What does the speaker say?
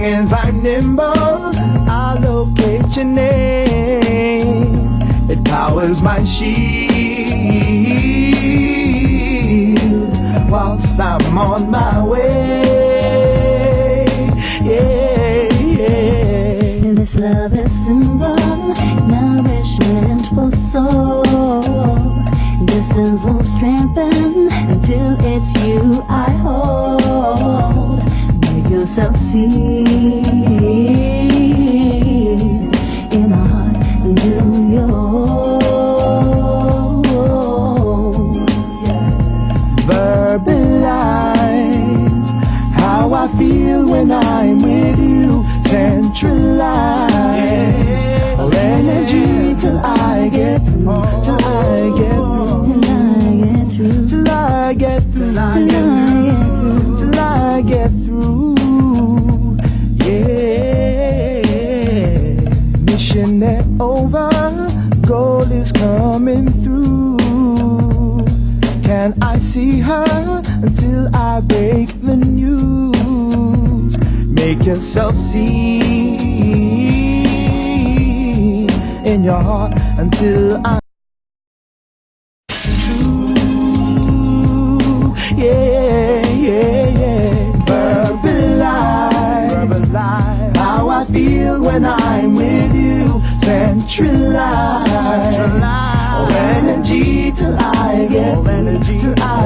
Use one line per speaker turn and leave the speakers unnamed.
as I'm nimble, I locate your name. It powers my shield whilst I'm on my way. Yeah, yeah.
This love is symbol, nourishment for soul. Distance will strengthen until it's you I hold. Make yourself see in my heart until you're
verbalize how I feel when I'm with you. Centralize all energy till I get through, till I get through, till I get through, till I get through, till I get through. Yeah, mission over, goal is coming through. Can I see her until I break the news? Make yourself see in your heart until I'm true. Yeah, yeah, yeah. Verbalize how I feel when I'm with you. Centralize all energy till I get through, till I